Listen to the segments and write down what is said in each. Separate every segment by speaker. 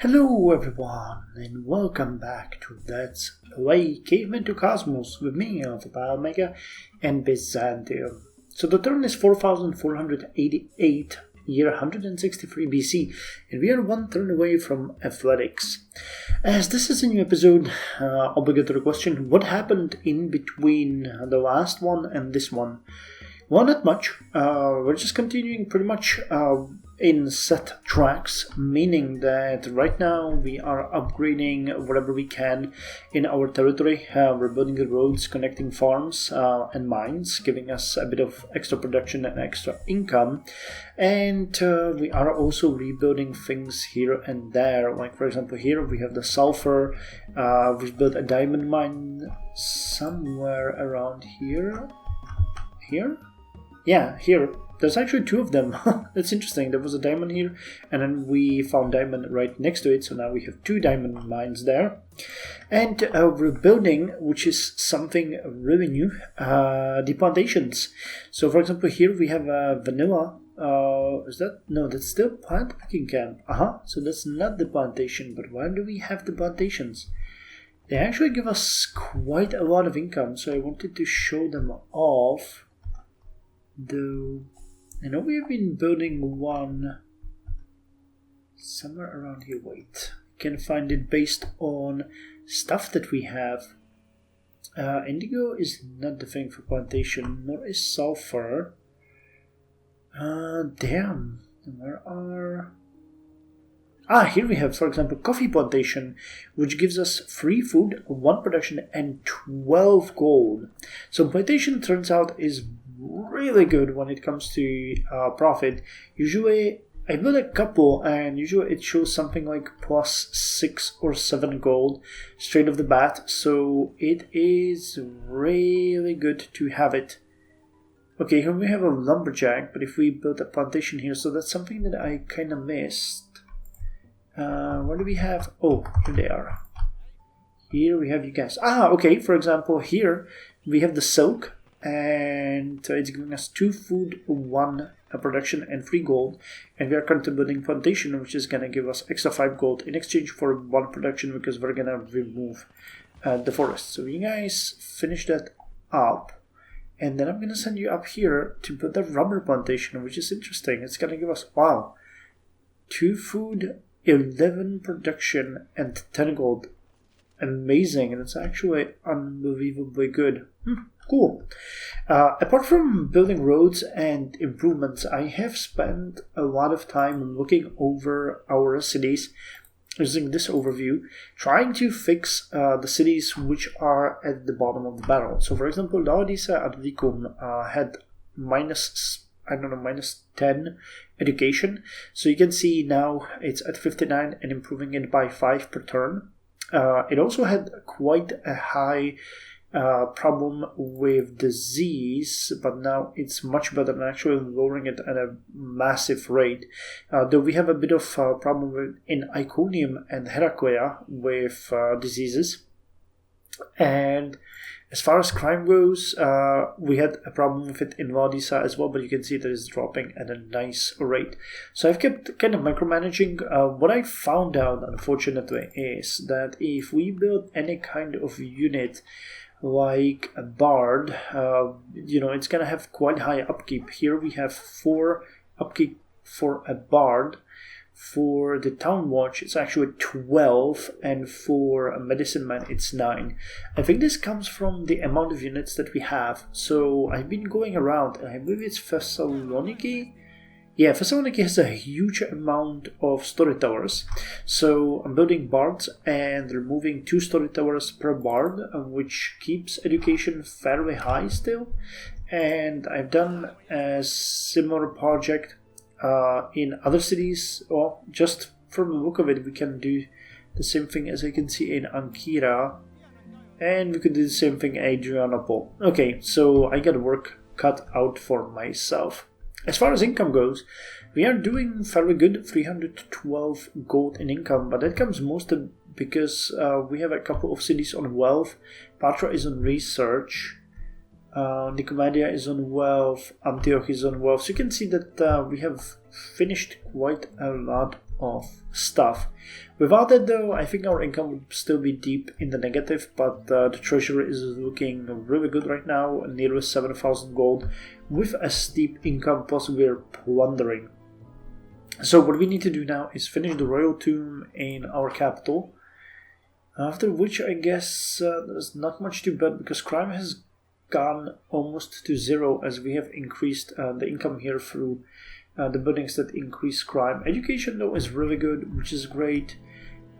Speaker 1: Hello everyone, and welcome back to Let's Play Caveman to Cosmos with me, Alpha Omega, and Byzantium. So the turn is 4488, year 163 BC, and we are one turn away from Athletics. As this is a new episode, obligatory question, what happened in between the last one and this one? Well, not much. We're just continuing pretty much in set tracks, meaning that right now we are upgrading whatever we can in our territory. We're building the roads, connecting farms and mines, giving us a bit of extra production and extra income. And we are also rebuilding things here and there. Like, for example, here we have the sulfur. We've built a diamond mine somewhere around here. Here? Yeah, here. There's actually two of them. That's interesting. There was a diamond here, and then we found diamond right next to it, so now we have two diamond mines there. And we're building, which is something really new, the plantations. So, for example, here we have vanilla. Is that? No, that's still plant packing camp. So that's not the plantation, but why do we have the plantations? They actually give us quite a lot of income, so I wanted to show them off. Though I know we've been building one somewhere around here. Wait, can find it based on stuff that we have. Indigo is not the thing for plantation, nor is sulfur. Damn, where are... here we have, for example, coffee plantation, which gives us free food, 1 production, and 12 gold. So plantation, turns out, is really good when it comes to profit. Usually I build a couple and usually it shows something like plus 6 or 7 gold straight off the bat, so it is really good to have it. Okay, here we have a lumberjack, but if we build a plantation here, so that's something that I kind of missed. Where do we have? Oh, here they are. Here we have you guys. Okay, for example, here we have the silk, and it's giving us 2 food, 1 production, and 3 gold. And we are currently building plantation, which is going to give us extra 5 gold in exchange for 1 production, because we're going to remove the forest. So you guys finish that up, and then I'm going to send you up here to build the rubber plantation, which is interesting. It's going to give us, 2 food, 11 production, and 10 gold. Amazing, and it's actually unbelievably good. Cool. Apart from building roads and improvements, I have spent a lot of time looking over our cities, using this overview, trying to fix the cities which are at the bottom of the barrel. So, for example, Laodicea Advicum had minus 10 education. So you can see now it's at 59 and improving it by 5 per turn. It also had quite a high problem with disease, but now it's much better than actually lowering it at a massive rate. Though we have a bit of problem in Iconium and Heraclea with diseases. And as far as crime goes, we had a problem with it in Laodicea as well, but you can see that it's dropping at a nice rate. So I've kept kind of micromanaging. What I found out, unfortunately, is that if we build any kind of unit like a bard, it's going to have quite high upkeep. Here we have 4 upkeep for a bard. For the town watch, it's actually 12, and for a medicine man, it's 9. I think this comes from the amount of units that we have. So I've been going around, and I believe it's Thessaloniki. Yeah, Thessaloniki has a huge amount of story towers. So I'm building bards and removing 2 story towers per bard, which keeps education fairly high still. And I've done a similar project in other cities, or just from the look of it, we can do the same thing as I can see in Ankira, and we could do the same thing in Adrianople. Okay, so I got work cut out for myself. As far as income goes, we are doing fairly good, 312 gold in income, but that comes mostly because we have a couple of cities on wealth. Patra is on research. Nicomedia is on wealth, Antioch is on wealth. So you can see that we have finished quite a lot of stuff. Without that though, I think our income would still be deep in the negative, but the treasury is looking really good right now, nearly 7,000 gold, with a steep income, plus we're plundering. So what we need to do now is finish the royal tomb in our capital, after which I guess there's not much to bet, because crime has gone almost to zero as we have increased the income here through the buildings that increase crime. Education though is really good, which is great.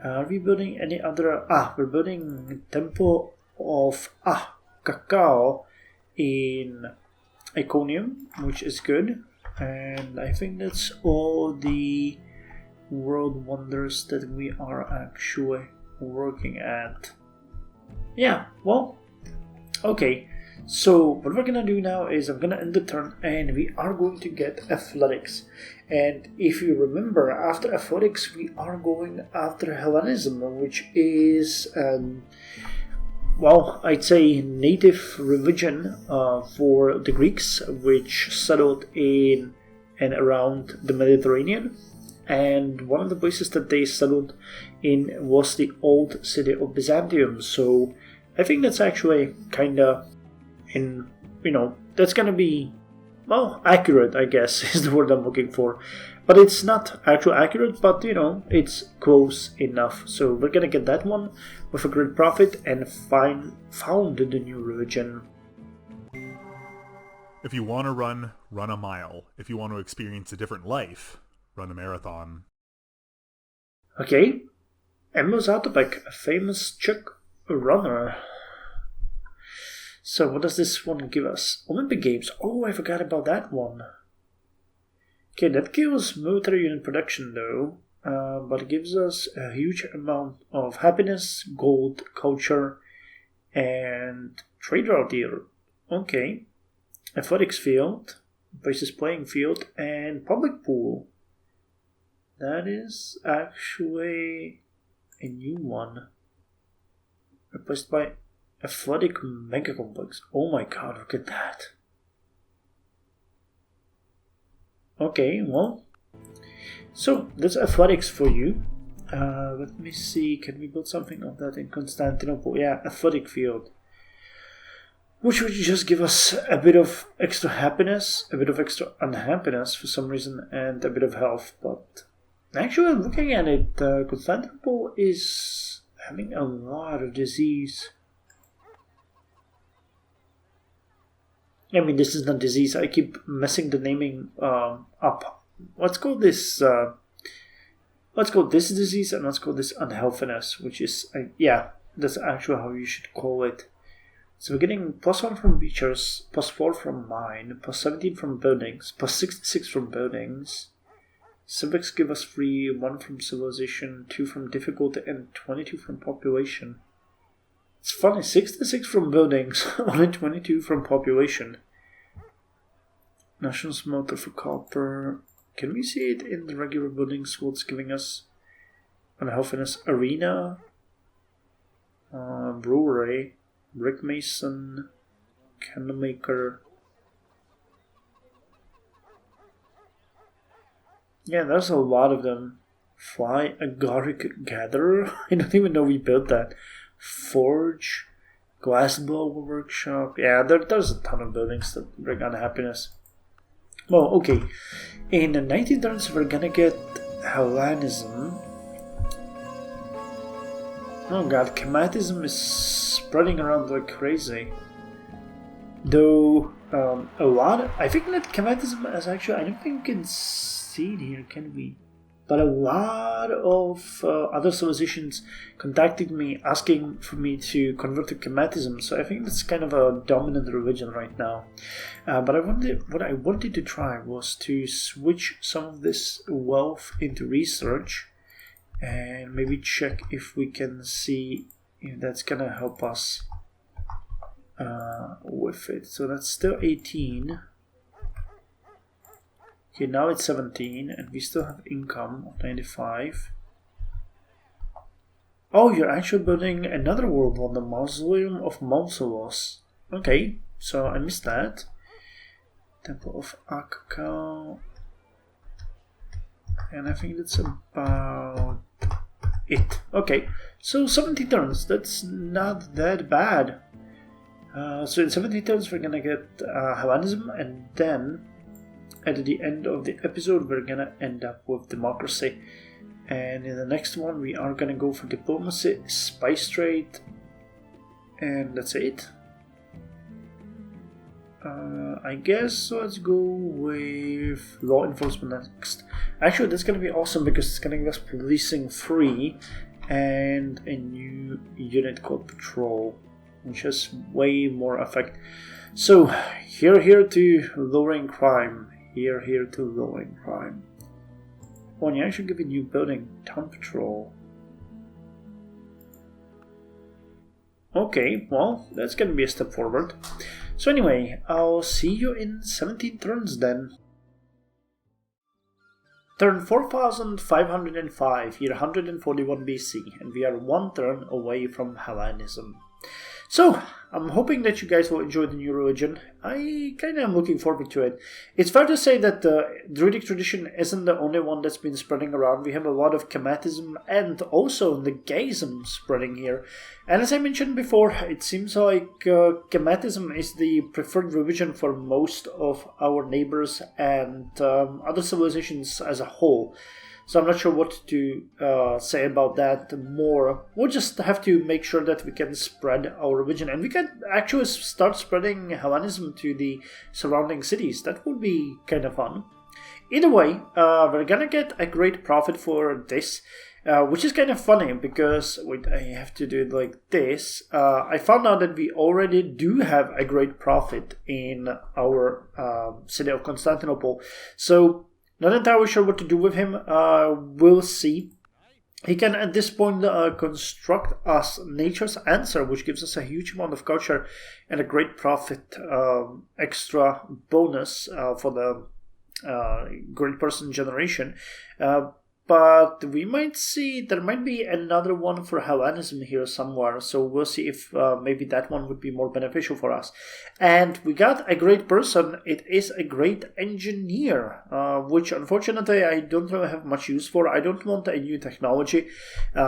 Speaker 1: Are we building any other? We're building Temple of Cacao in Iconium, which is good. And I think that's all the world wonders that we are actually working at. Yeah, well, okay. So what we're gonna do now is I'm gonna end the turn and we are going to get athletics. And if you remember, after athletics we are going after Hellenism, which is well, I'd say native religion for the Greeks, which settled in and around the Mediterranean. And one of the places that they settled in was the old city of Byzantium. So I think that's actually kinda that's gonna be, well, accurate, I guess, is the word I'm looking for. But it's not actually accurate, but it's close enough. So we're gonna get that one with a great profit and found the new religion.
Speaker 2: If you want to run a mile. If you want to experience a different life, run a marathon.
Speaker 1: Okay, Emma's Autobek, a famous Czech runner. So what does this one give us? Olympic Games. Oh, I forgot about that one. Okay, that gives military unit production though, but it gives us a huge amount of happiness, gold, culture, and trade route here. Okay. Athletics field, places playing field, and public pool. That is actually a new one. Replaced by Athletic Mega Complex. Oh my god, look at that. Okay, well. So, that's athletics for you. Let me see, can we build something of that in Constantinople? Yeah, athletic field. Which would just give us a bit of extra happiness, a bit of extra unhappiness for some reason, and a bit of health. But actually, looking at it, Constantinople is having a lot of disease. I mean, this is not disease. I keep messing the naming up. Let's call this disease, and let's call this unhealthiness, which is yeah, that's actually how you should call it. So we're getting +1 from features, +4 from mine, +17 from buildings, +66 from buildings. Civics give us 3, 1 from civilization, 2 from difficulty, and 22 from population. It's funny, 66 from buildings, only 22 from population. National smelter for copper. Can we see it in the regular buildings? What's giving us unhealthiness? Arena, brewery, brick mason, candle maker. Yeah, there's a lot of them. Fly agaric gatherer. I don't even know we built that. Forge, glassblower workshop. Yeah, there's a ton of buildings that bring unhappiness. Well, okay. In 19 turns, we're gonna get Hellenism. Oh god, Chematism is spreading around like crazy. Though, a lot. I think that Chematism is actually. I don't think we can see it here, can we? But a lot of other civilizations contacted me asking for me to convert to Chematism, so I think that's kind of a dominant religion right now. But what I wanted to try was to switch some of this wealth into research and maybe check if we can see if that's gonna help us with it. So that's still 18. Okay, now it's 17, and we still have income of 95. Oh, you're actually building another world on the Mausoleum of Mausolos. Okay, so I missed that. Temple of Akakao. And I think that's about it. Okay, so 70 turns, that's not that bad. So in 70 turns we're gonna get Hellenism, and then at the end of the episode we're gonna end up with democracy. And in the next one we are gonna go for diplomacy, spice trade, and that's it. I guess let's go with law enforcement next. Actually, that's gonna be awesome because it's gonna give us policing 3 and a new unit called patrol, which has way more effect. So here to lowering crime. Here to lowering crime. Oh, and you actually give a new building, town patrol. Okay, well, that's gonna be a step forward. So anyway, I'll see you in 17 turns then. Turn 4505, year 141 BC, and we are 1 turn away from Hellenism. So, I'm hoping that you guys will enjoy the new religion. I kinda am looking forward to it. It's fair to say that the Druidic tradition isn't the only one that's been spreading around. We have a lot of Chematism and also Negaism spreading here. And as I mentioned before, it seems like Chematism is the preferred religion for most of our neighbors and other civilizations as a whole. So I'm not sure what to say about that more. We'll just have to make sure that we can spread our religion. And we can actually start spreading Hellenism to the surrounding cities. That would be kind of fun. Either way, we're gonna get a great profit for this. Which is kind of funny because, wait, I have to do it like this. I found out that we already do have a great profit in our city of Constantinople. So, not entirely sure what to do with him. We'll see. He can at this point construct us Nature's Answer, which gives us a huge amount of culture and a great profit extra bonus for the great person generation. But we might see there might be another one for Hellenism here somewhere, so we'll see if maybe that one would be more beneficial for us. And we got a great person. It is a great engineer, which unfortunately I don't really have much use for. I don't want a new technology.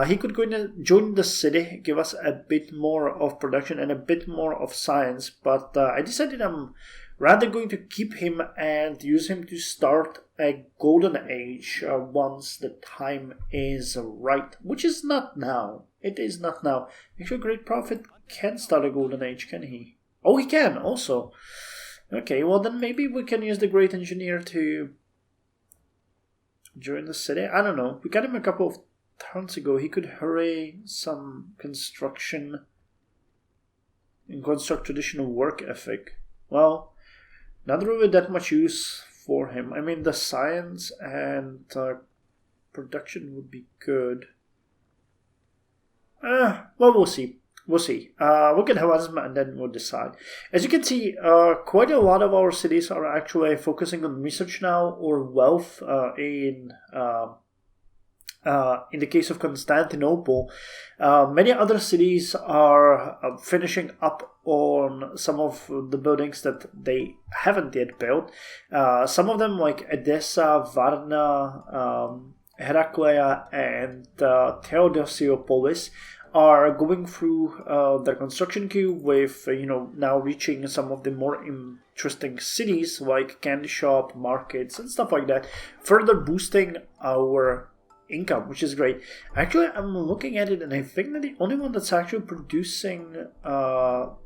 Speaker 1: He could go in and join the city, give us a bit more of production and a bit more of science, but I decided I'm rather going to keep him and use him to start a golden age once the time is right, which is not now. It is not now. Actually, Great Prophet can start a golden age, can he? Oh, he can also. Okay, well then maybe we can use the Great Engineer to join the city. I don't know. We got him a couple of turns ago. He could hurry some construction and construct traditional work ethic. Well, not really that much use for him. I mean, the science and production would be good. Well, we'll see. We'll see. We'll get Hellenism and then we'll decide. As you can see, quite a lot of our cities are actually focusing on research now or wealth in the case of Constantinople. Many other cities are finishing up on some of the buildings that they haven't yet built. Some of them, like Edessa, Varna, Heraclea, and Theodosiopolis, are going through their construction queue with, now reaching some of the more interesting cities like candy shop, markets, and stuff like that, further boosting our income, which is great. Actually, I'm looking at it and I think that the only one that's actually producing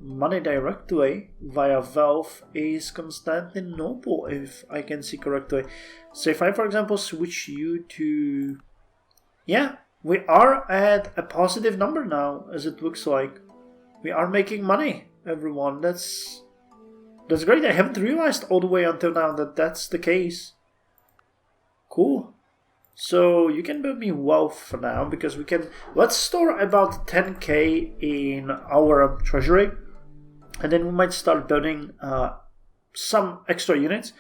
Speaker 1: money directly via wealth is Constantinople, if I can see correctly. So if I, for example, switch you to... Yeah, we are at a positive number now, as it looks like. We are making money, everyone. That's great. I haven't realized all the way until now that that's the case. Cool. So you can build me wealth for now, because we can... Let's store about 10k in our treasury, and then we might start building some extra units,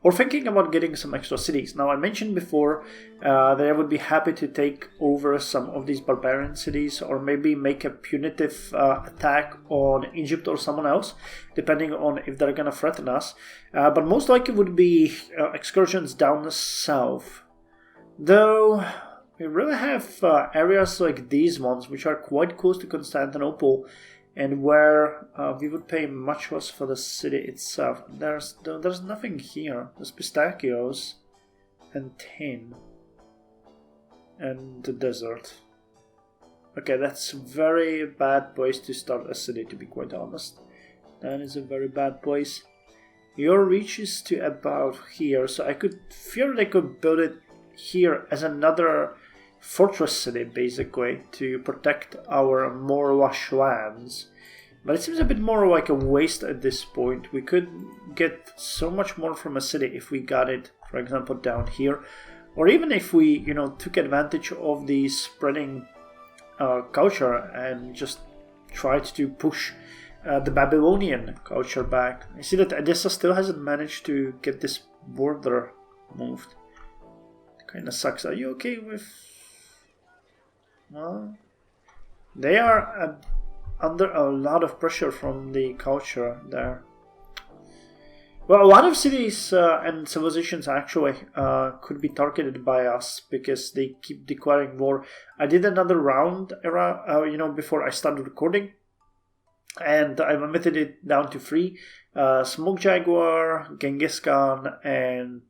Speaker 1: or thinking about getting some extra cities. Now, I mentioned before that I would be happy to take over some of these barbarian cities, or maybe make a punitive attack on Egypt or someone else, depending on if they're gonna threaten us. But most likely would be excursions down the south. Though we really have areas like these ones, which are quite close to Constantinople, and where we would pay much less for the city itself. There's nothing here. There's pistachios and tin and the desert. Okay, that's a very bad place to start a city, to be quite honest. That is a very bad place. Your reach is to about here, so I could theoretically build it here as another fortress city, basically, to protect our more lush lands. But it seems a bit more like a waste at this point. We could get so much more from a city if we got it, for example, down here. Or even if we, took advantage of the spreading culture and just tried to push the Babylonian culture back. I see that Edessa still hasn't managed to get this border moved. Kinda sucks. Are you okay with... Well, they are under a lot of pressure from the culture there. Well, a lot of cities and civilizations actually could be targeted by us because they keep declaring war. I did another round before I started recording, and I limited it down to 3. Smoke Jaguar, Genghis Khan, and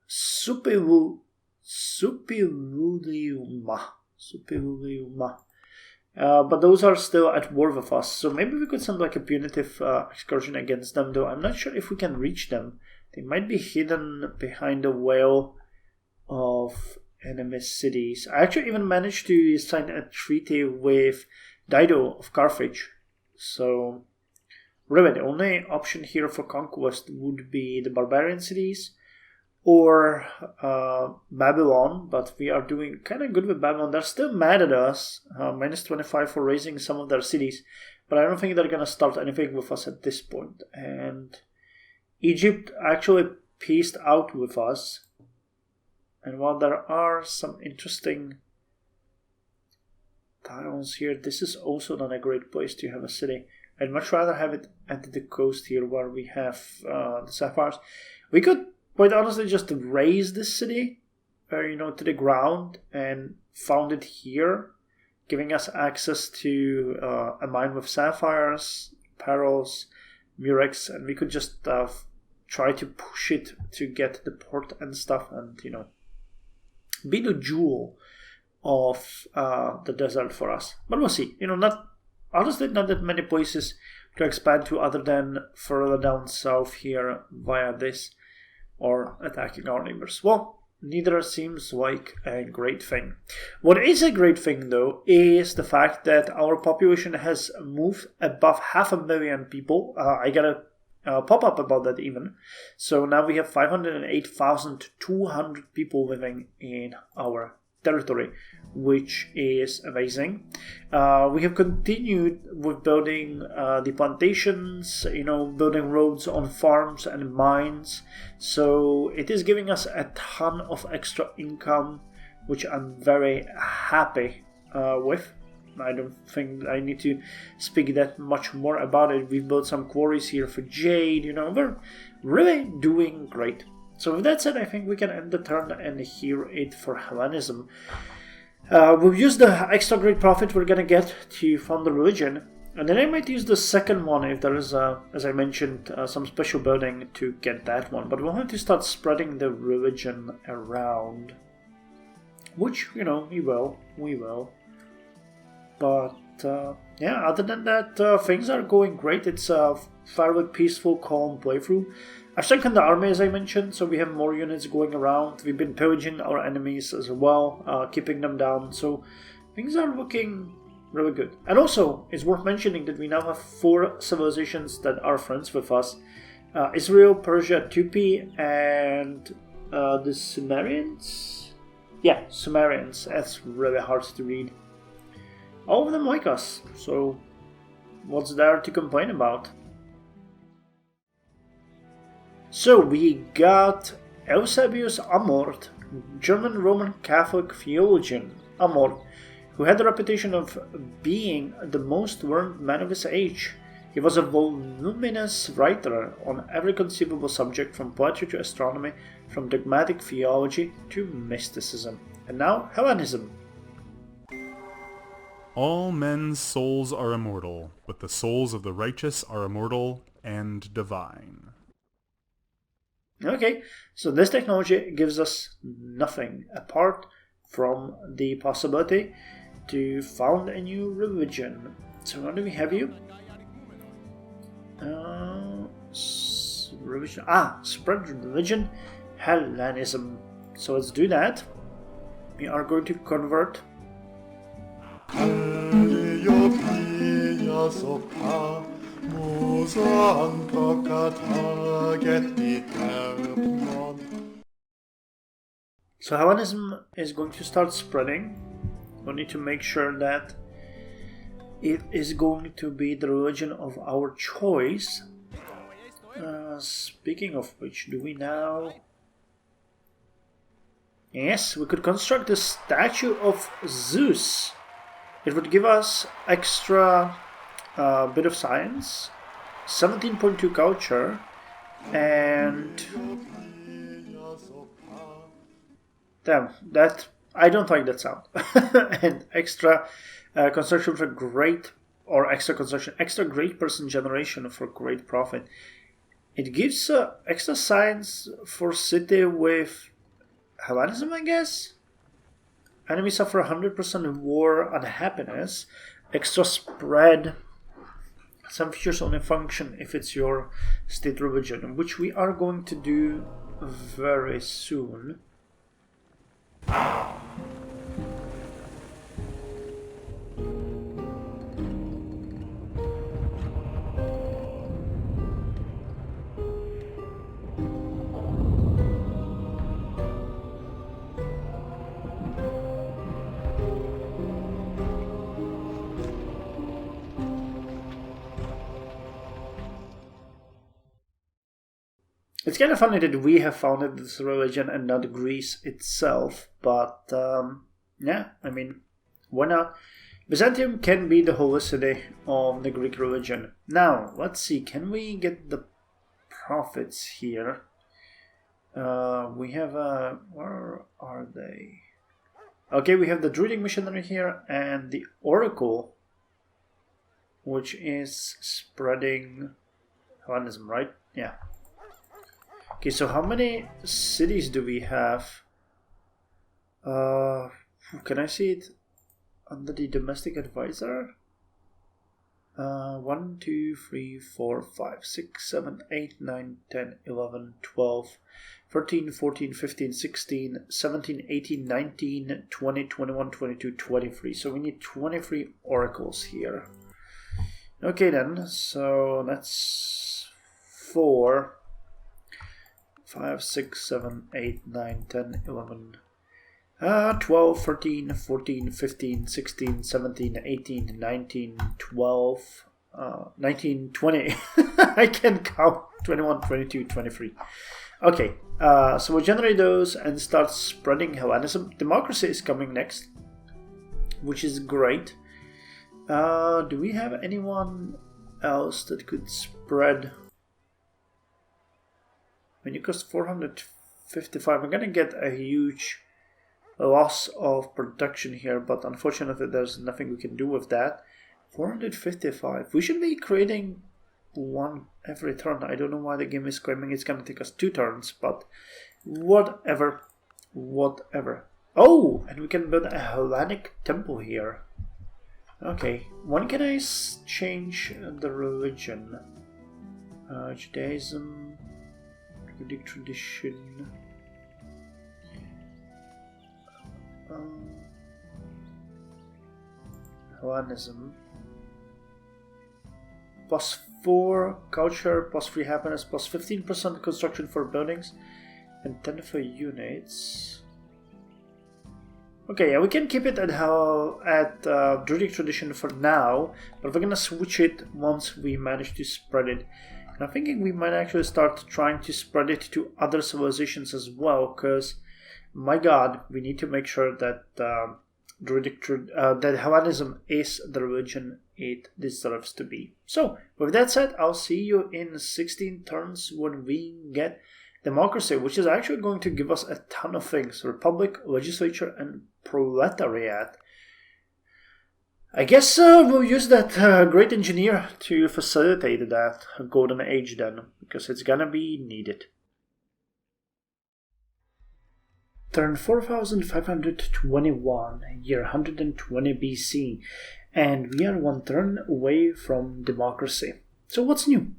Speaker 1: Suppiluliuma. But those are still at war with us, so maybe we could send like a punitive excursion against them, though I'm not sure if we can reach them. They might be hidden behind a wall of enemy cities. I actually even managed to sign a treaty with Dido of Carthage, so really the only option here for conquest would be the barbarian cities or Babylon, but we are doing kind of good with Babylon. They're still mad at us, minus 25 for raising some of their cities, but I don't think they're going to start anything with us at this point. And Egypt actually peaced out with us, and while there are some interesting towns here, this is also not a great place to have a city. I'd much rather have it at the coast here where we have the sapphires. We could quite honestly just raise this city to the ground and found it here, giving us access to a mine with sapphires, pearls, murex, and we could just try to push it to get the port and stuff, and be the jewel of the desert for us. But we'll see. Not that many places to expand to other than further down south here via this, or attacking our neighbors. Well, neither seems like a great thing. What is a great thing, though, is the fact that our population has moved above 500,000 people. I got a pop-up about that even. So now we have 508,200 people living in our territory, which is amazing. We have continued with building the plantations, building roads on farms and mines. So it is giving us a ton of extra income, which I'm very happy with. I don't think I need to speak that much more about it. We've built some quarries here for jade, we're really doing great. So with that said, I think we can end the turn and hear it for Hellenism. We'll use the extra great profit we're gonna get to fund the religion, and then I might use the second one if there is, as I mentioned, some special building to get that one. But we'll have to start spreading the religion around, which, we will. But yeah, other than that, things are going great. It's a fairly peaceful, calm playthrough. I've strengthened the army, as I mentioned, so we have more units going around. We've been pillaging our enemies as well, keeping them down, so things are looking really good. And also, it's worth mentioning that we now have 4 civilizations that are friends with us. Israel, Persia, Tupi, and the Sumerians? Yeah, Sumerians. That's really hard to read. All of them like us, so what's there to complain about? So we got Eusebius Amort, German Roman Catholic theologian Amort, who had the reputation of being the most learned man of his age. He was a voluminous writer on every conceivable subject, from poetry to astronomy, from dogmatic theology to mysticism. And now, Hellenism.
Speaker 2: All men's souls are immortal, but the souls of the righteous are immortal and divine.
Speaker 1: Okay, so this technology gives us nothing apart from the possibility to found a new religion. So what do we have you? Religion. Spread religion, Hellenism. So let's do that. We are going to convert. So Hellenism is going to start spreading. We need to make sure that it is going to be the religion of our choice. Speaking of which, do we now... Yes, we could construct a statue of Zeus. It would give us extra bit of science, 17.2 culture, and... Damn, that... I don't like that sound. And extra construction for great... Or extra construction, extra great person generation for great profit. It gives extra science for city with Hellenism, I guess? Enemies suffer 100% war unhappiness. Extra spread. Some features only function if it's your state religion, which we are going to do very soon. It's kind of funny that we have founded this religion and not Greece itself, but yeah, I mean, why not? Byzantium can be the holicity of the Greek religion. Now, let's see, can we get the prophets here? We have where are they? Okay, we have the Druidic missionary here and the Oracle, which is spreading Hellenism, right? Yeah. Okay, so how many cities do we have? Can I see it under the domestic advisor? 1, 2, 3, 4, 5, 6, 7, 8, 9, 10, 11, 12, 13, 14, 15, 16, 17, 18, 19, 20, 21, 22, 23. So we need 23 oracles here. Okay then, so that's 4, 5, 6, 7, 8, 9, 10, 11, 12, 13, 14, 15, 16, 17, 18, 19, 12, 19, 20. I can count 21, 22, 23. Okay, so we'll generate those and start spreading Hellenism. Democracy is coming next, which is great. Do we have anyone else that could spread? When you cost 455, I'm gonna get a huge loss of production here, but unfortunately there's nothing we can do with that. 455. We should be creating one every turn. I don't know why the game is claiming it's gonna take us 2 turns, but whatever. Whatever. Oh, and we can build a Hellenic temple here. Okay, when can I change the religion? Judaism, Druidic tradition. Hellenism. +4 culture, +3 happiness, +15% construction for buildings, and 10 for units. Okay, yeah, we can keep it at Druidic tradition for now, but we're gonna switch it once we manage to spread it. And I'm thinking we might actually start trying to spread it to other civilizations as well, because, my god, we need to make sure that that Hellenism is the religion it deserves to be. So, with that said, I'll see you in 16 turns when we get democracy, which is actually going to give us a ton of things. Republic, legislature, and proletariat. I guess we'll use that great engineer to facilitate that golden age then, because it's gonna be needed. Turn 4521, year 120 BC, and we are one turn away from democracy. So what's new?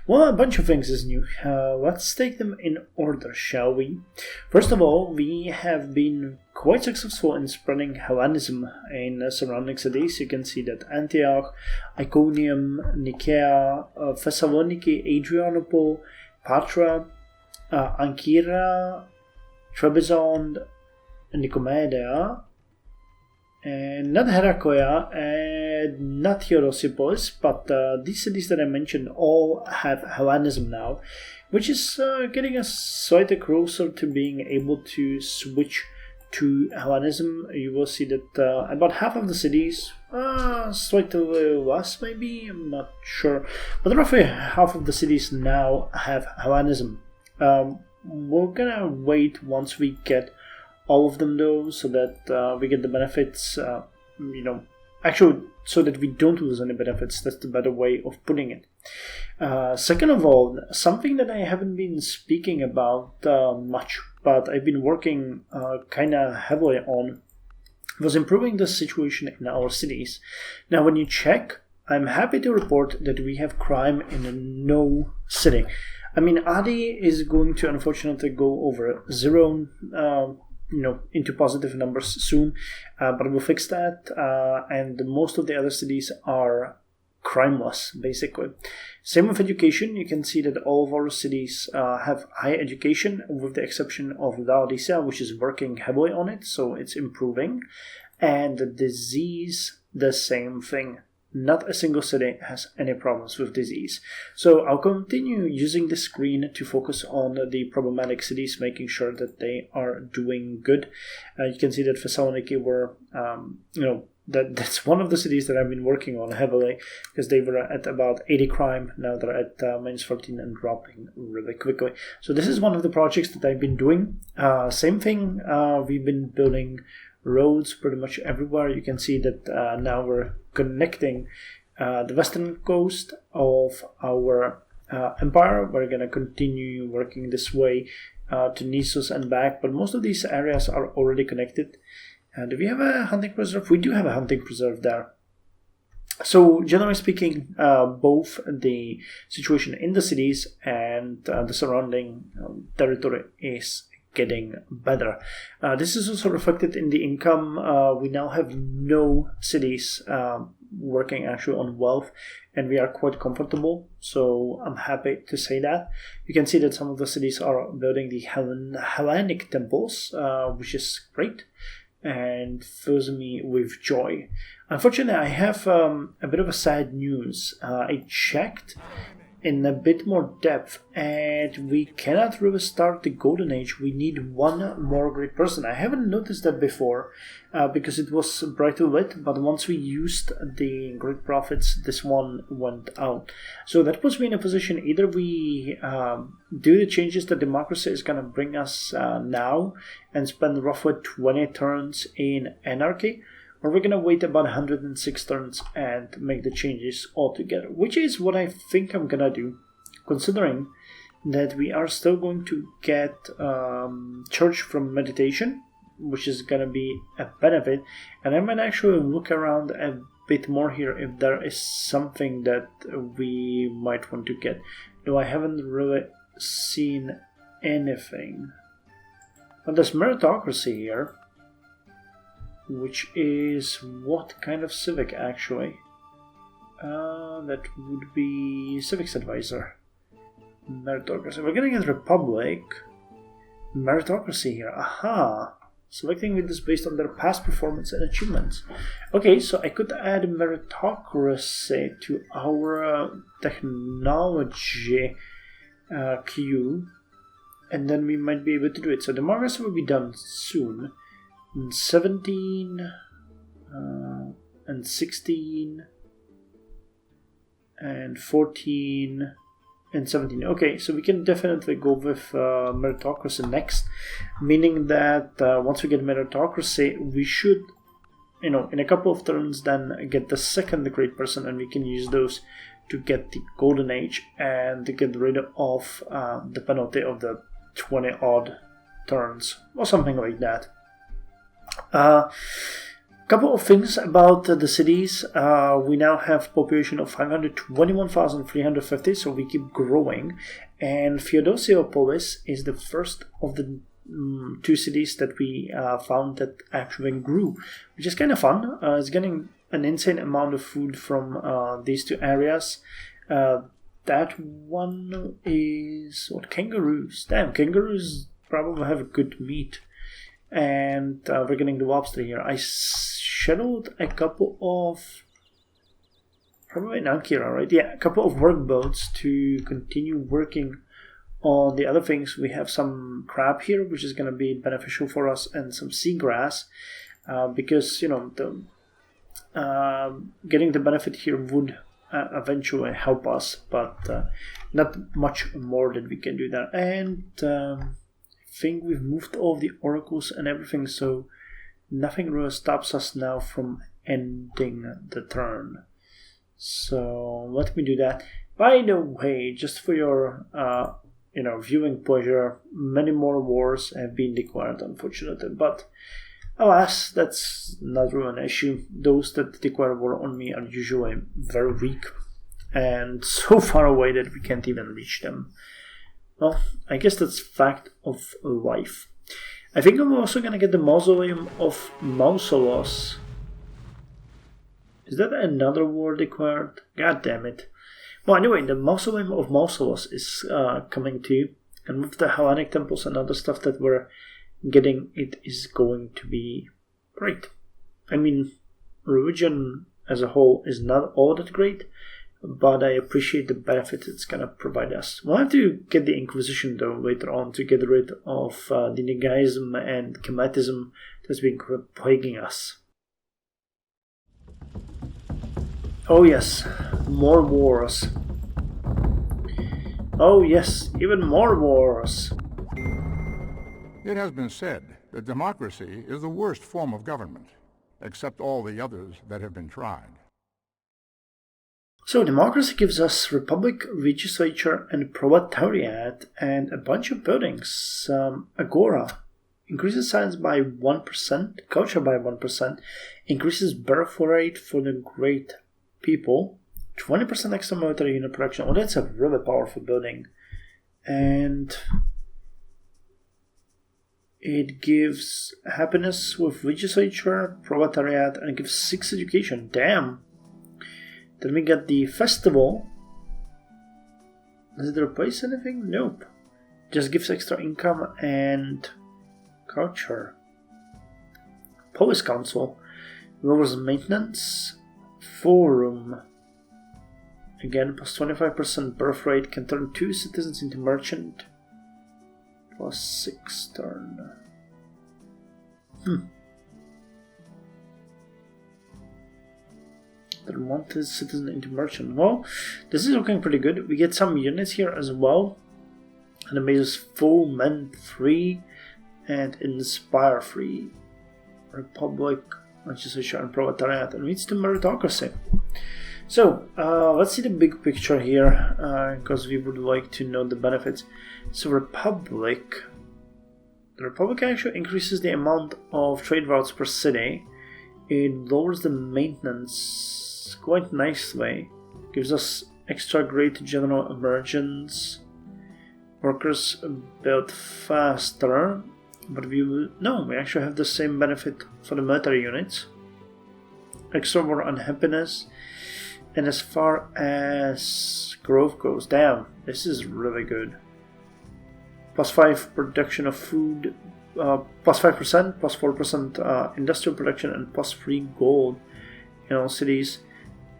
Speaker 1: Well, a bunch of things is new. Let's take them in order, shall we? First of all, we have been quite successful in spreading Hellenism in surrounding cities. You can see that Antioch, Iconium, Nicaea, Thessaloniki, Adrianople, Patra, Ancyra, Trebizond, Nicomedia, and not Heraclea, and not Hierapolis, but these cities that I mentioned all have Hellenism now, which is getting us slightly closer to being able to switch to Hellenism. You will see that about half of the cities, slightly less maybe, I'm not sure, but roughly half of the cities now have Hellenism. We're gonna wait once we get all of them though, so that we get the benefits, actually so that we don't lose any benefits. That's the better way of putting it. Second of all, something that I haven't been speaking about much, but I've been working kind of heavily on, was improving the situation in our cities. Now when you check, I'm happy to report that we have crime in no city. I mean, Adi is going to unfortunately go over 0, into positive numbers soon, but we'll fix that, and most of the other cities are crimeless, basically. Same with education. You can see that all of our cities have high education, with the exception of Laodicea, which is working heavily on it, so it's improving. And the disease, the same thing. Not a single city has any problems with disease. So I'll continue using the screen to focus on the problematic cities, making sure that they are doing good. You can see that Thessaloniki were, that's one of the cities that I've been working on heavily, because they were at about 80 crime. Now they're at minus 14 and dropping really quickly. So this is one of the projects that I've been doing. Same thing, we've been building roads pretty much everywhere. You can see that now we're connecting the western coast of our empire. We're going to continue working this way to Nissos and back, but most of these areas are already connected. Do we have a hunting preserve? We do have a hunting preserve there. So generally speaking, both the situation in the cities and the surrounding territory is getting better. This is also reflected in the income. We now have no cities working actually on wealth, and we are quite comfortable, so I'm happy to say that. You can see that some of the cities are building the Hellenic temples, which is great and fills me with joy. Unfortunately, I have a bit of a sad news. I checked in a bit more depth, and we cannot really start the golden age. We need one more great person. I haven't noticed that before because it was brightly lit, but once we used the great prophets, this one went out. So that puts me in a position, either we do the changes that democracy is going to bring us now and spend roughly 20 turns in anarchy, or we're going to wait about 106 turns and make the changes altogether, which is what I think I'm going to do, considering that we are still going to get church from meditation, which is going to be a benefit, and I might actually look around a bit more here if there is something that we might want to get. No, I haven't really seen anything. But there's meritocracy here, which is what kind of civic actually? That would be civics advisor. Meritocracy. We're gonna get republic. Meritocracy here. Aha! Selecting leaders based on their past performance and achievements. Okay, so I could add meritocracy to our technology queue, and then we might be able to do it. So democracy will be done soon. 17, and 16 and 14 and 17. Okay, so we can definitely go with meritocracy next, meaning that once we get meritocracy, we should, in a couple of turns, then get the second great person, and we can use those to get the golden age and to get rid of the penalty of the 20 odd turns or something like that. Couple of things about the cities. We now have population of 521,350, so we keep growing. And Feodosiopolis is the first of the two cities that we found that actually grew, which is kind of fun. It's getting an insane amount of food from these two areas. That one is what? Kangaroos. Damn, kangaroos probably have a good meat. And we're getting the lobster here. I scheduled a couple of, probably in Ankara, right? Yeah, a couple of workboats to continue working on the other things. We have some crab here, which is going to be beneficial for us, and some seagrass, because the getting the benefit here would eventually help us, but not much more that we can do there. And think we've moved all the oracles and everything, so nothing really stops us now from ending the turn. So let me do that. By the way, just for your viewing pleasure, many more wars have been declared, unfortunately, but alas, that's not really an issue. Those that declare war on me are usually very weak and so far away that we can't even reach them. Well, I guess that's fact of life. I think I'm also gonna get the Mausoleum of Mausolos. Is that another war declared? God damn it. Well, anyway, the Mausoleum of Mausolos is coming too. And with the Hellenic temples and other stuff that we're getting, it is going to be great. I mean, religion as a whole is not all that great, but I appreciate the benefit it's going to provide us. We'll have to get the Inquisition, though, later on to get rid of the Nagaism and Chematism that's been plaguing us. Oh yes, more wars. Oh yes, even more wars.
Speaker 3: It has been said that democracy is the worst form of government, except all the others that have been tried.
Speaker 1: So democracy gives us republic, legislature, and proletariat, and a bunch of buildings. Agora increases science by 1%, culture by 1%, increases birth rate for the great people, 20% extra military unit production. Oh, that's a really powerful building. And it gives happiness with legislature, proletariat, and it gives 6 education. Damn. Then we get the festival. Does it replace anything? Nope. Just gives extra income and culture. Police council lowers maintenance. Forum. Again, plus 25% birth rate, can turn 2 citizens into merchant. Plus 6 turn. Turn 1 citizen into merchant. Well, this is looking pretty good. We get some units here as well. And it makes us full men 3 and inspire 3. Republic, legislature, and proletariat. And leads to meritocracy. So, let's see the big picture here, because we would like to know the benefits. So, Republic. The Republic actually increases the amount of trade routes per city. It lowers the maintenance quite nicely. Gives us extra great general emergence. Workers build faster. But we actually have the same benefit for the military units. Extra more unhappiness. And as far as growth goes, damn, this is really good. Plus 5 production of food, plus 5%, plus 4% industrial production, and plus 3 gold in all cities,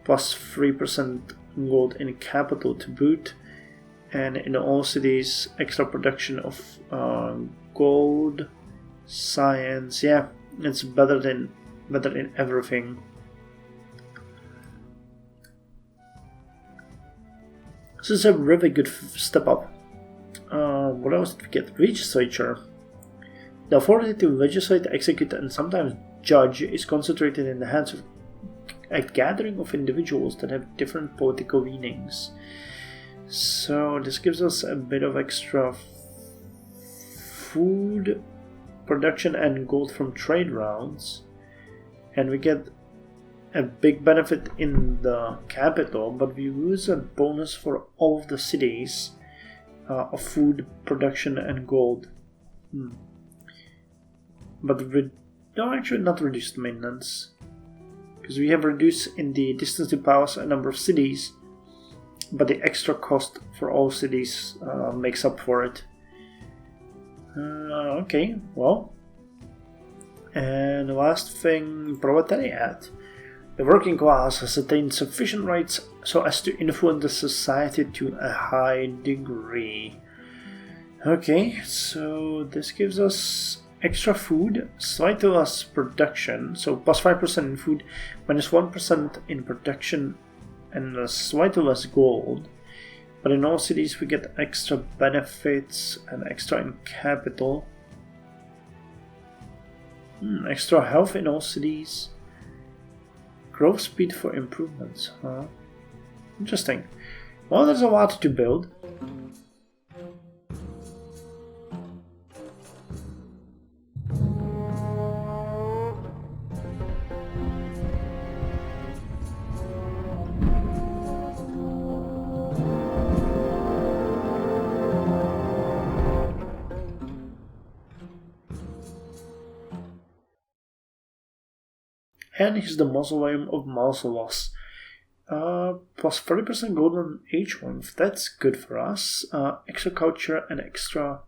Speaker 1: plus 3% gold in capital to boot, and in all cities, extra production of gold, science. Yeah, it's better than better in everything. This is a really good step up. What else did we get? Legislature. The authority to legislate, execute, and sometimes judge is concentrated in the hands of a gathering of individuals that have different political leanings. So this gives us a bit of extra food production and gold from trade routes, and we get a big benefit in the capital, but we lose a bonus for all of the cities of food production and gold. But no, actually not reduced maintenance, because we have reduced in the distance to palace a number of cities, but the extra cost for all cities makes up for it. Okay, well. And the last thing, proletariat. The working class has attained sufficient rights so as to influence the society to a high degree. Okay, so this gives us extra food, slightly less production, so plus 5% in food, minus 1% in production, and slightly less gold. But in all cities we get extra benefits and extra in capital. Extra health in all cities. Growth speed for improvements, huh? Interesting. Well, there's a lot to build. And here's the mausoleum of Mausolos. Plus 30% gold on age length. That's good for us. Extra culture and extra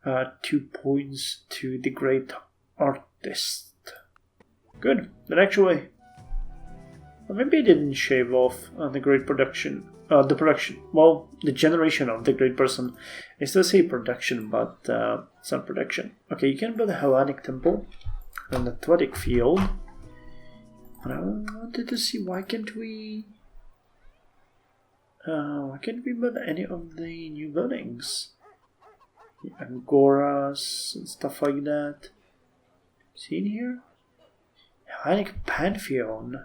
Speaker 1: 2 points to the great artist. Good. Then actually, maybe I didn't shave off the great production. The production. Well, the generation of the great person. I still say production, but it's not production. Okay, you can build a Hellenic temple, an athletic field. But I wanted to see why can't we build any of the new buildings? The Angoras and stuff like that. See in here? Hellenic Pantheon.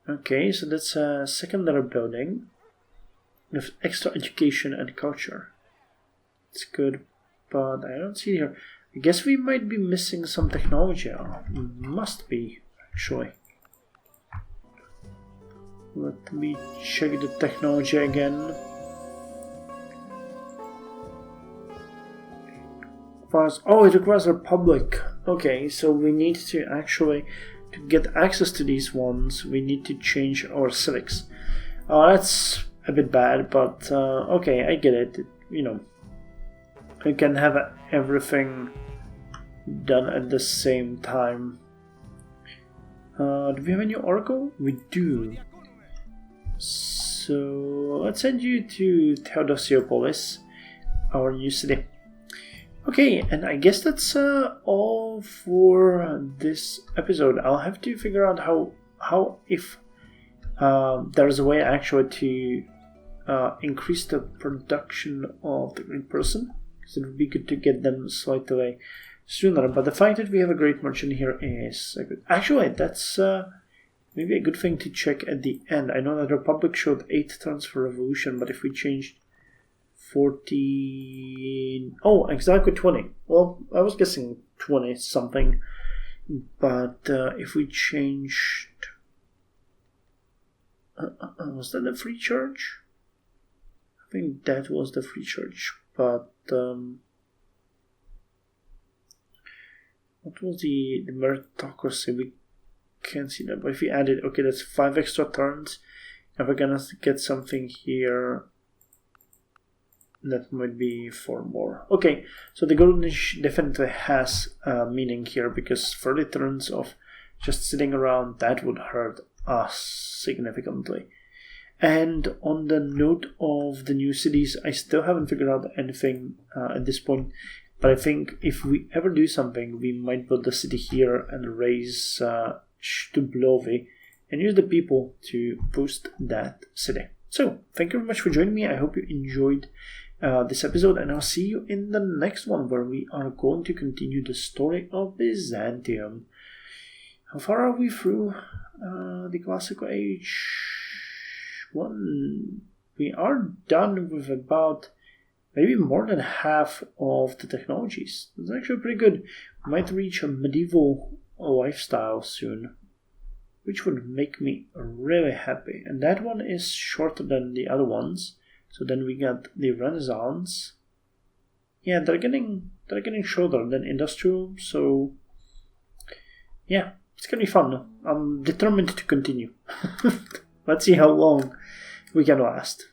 Speaker 1: Okay, so that's a secondary building with extra education and culture. It's good, but I don't see it here. I guess we might be missing some technology. Must be. Actually, let me check the technology again. Oh, it requires a Republic. Okay, so we need to actually, to get access to these ones, we need to change our civics. That's a bit bad, but okay, I get it. You know, we can have everything done at the same time. Do we have a new oracle? We do. So let's send you to Theodosiopolis, our new city. Okay, and I guess that's all for this episode. I'll have to figure out how if there's a way actually to increase the production of the great person, because it would be good to get them slightly sooner. But the fact that we have a great merchant here is good. Actually, that's maybe a good thing to check at the end. I know that Republic showed 8 turns for revolution, but if we changed 14... Oh, exactly 20. Well, I was guessing 20 something. But if we changed... was that the free charge? I think that was the free charge. But... what was the meritocracy? We can't see that. But if we added... Okay, that's 5 extra turns. If we're gonna get something here... that might be 4 more. Okay, so the golden age definitely has meaning here, because 30 turns of just sitting around, that would hurt us significantly. And on the note of the new cities, I still haven't figured out anything at this point, But I think if we ever do something, we might build the city here and raise Stublovi and use the people to boost that city. So, thank you very much for joining me. I hope you enjoyed this episode, and I'll see you in the next one, where we are going to continue the story of Byzantium. How far are we through the Classical Age 1? We are done with about maybe more than half of the technologies. That's actually pretty good. We might reach a medieval lifestyle soon, which would make me really happy. And that one is shorter than the other ones. So then we got the Renaissance. Yeah, they're getting shorter than industrial. So yeah, it's gonna be fun. I'm determined to continue. Let's see how long we can last.